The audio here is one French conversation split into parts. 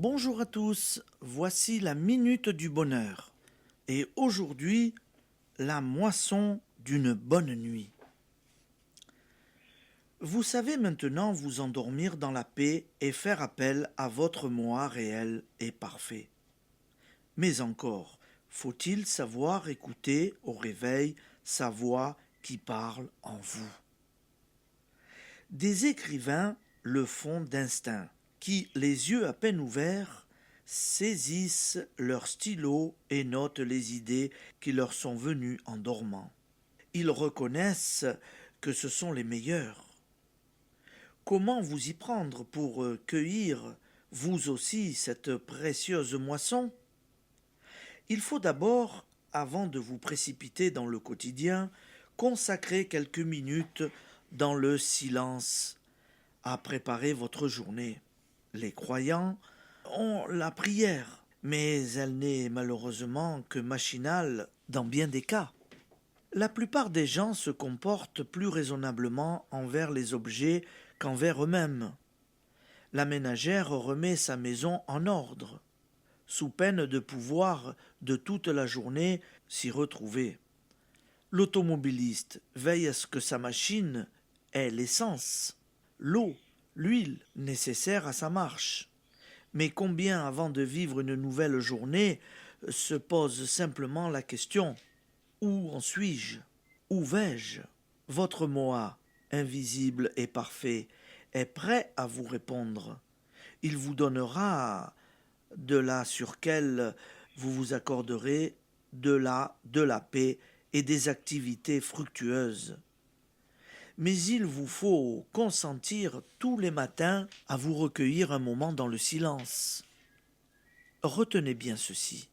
Bonjour à tous, voici la minute du bonheur. Et aujourd'hui, la moisson d'une bonne nuit. Vous savez maintenant vous endormir dans la paix et faire appel à votre moi réel et parfait. Mais encore, faut-il savoir écouter au réveil sa voix qui parle en vous. Des écrivains le font d'instinct, qui, les yeux à peine ouverts, saisissent leur stylo et notent les idées qui leur sont venues en dormant. Ils reconnaissent que ce sont les meilleurs. Comment vous y prendre pour cueillir, vous aussi, cette précieuse moisson? Il faut d'abord, avant de vous précipiter dans le quotidien, consacrer quelques minutes dans le silence à préparer votre journée. Les croyants ont la prière, mais elle n'est malheureusement que machinale dans bien des cas. La plupart des gens se comportent plus raisonnablement envers les objets qu'envers eux-mêmes. La ménagère remet sa maison en ordre, sous peine de pouvoir de toute la journée s'y retrouver. L'automobiliste veille à ce que sa machine ait l'essence, l'eau, l'huile nécessaires à sa marche. Mais combien, avant de vivre une nouvelle journée, se pose simplement la question: où en suis-je? Où vais-je? Votre moi, invisible et parfait, est prêt à vous répondre. Il vous donnera de là sur quel vous vous accorderez de la paix et des activités fructueuses. Mais il vous faut consentir tous les matins à vous recueillir un moment dans le silence. Retenez bien ceci.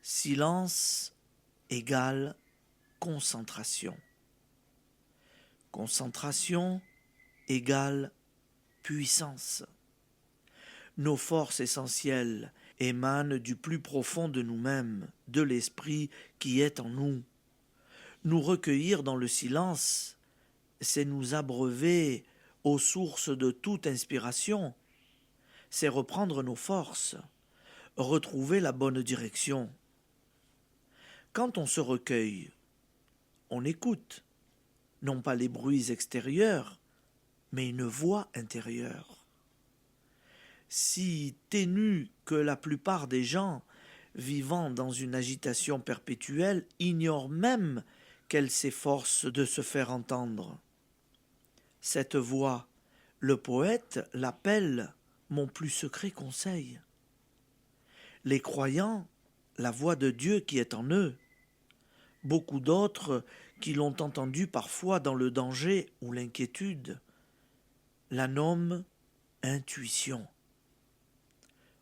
Silence égale concentration. Concentration égale puissance. Nos forces essentielles émanent du plus profond de nous-mêmes, de l'esprit qui est en nous. Nous recueillir dans le silence, c'est nous abreuver aux sources de toute inspiration, c'est reprendre nos forces, retrouver la bonne direction. Quand on se recueille, on écoute, non pas les bruits extérieurs, mais une voix intérieure. Si ténue que la plupart des gens, vivant dans une agitation perpétuelle, ignorent même qu'elle s'efforce de se faire entendre. Cette voix, le poète l'appelle mon plus secret conseil. Les croyants, la voix de Dieu qui est en eux. Beaucoup d'autres qui l'ont entendue parfois dans le danger ou l'inquiétude, la nomment intuition.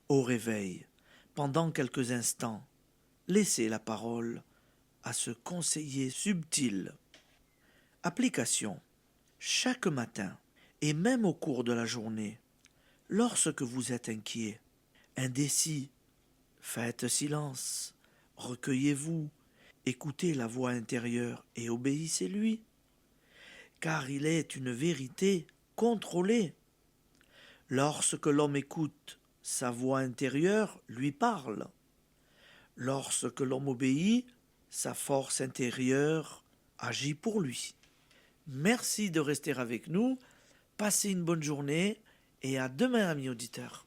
Au réveil, pendant quelques instants, laissez la parole à ce conseiller subtil. Application. Chaque matin, et même au cours de la journée, lorsque vous êtes inquiet, indécis, faites silence, recueillez-vous, écoutez la voix intérieure et obéissez-lui, car il est une vérité contrôlée. Lorsque l'homme écoute, sa voix intérieure lui parle. Lorsque l'homme obéit, sa force intérieure agit pour lui. Merci de rester avec nous, passez une bonne journée et à demain, amis auditeurs.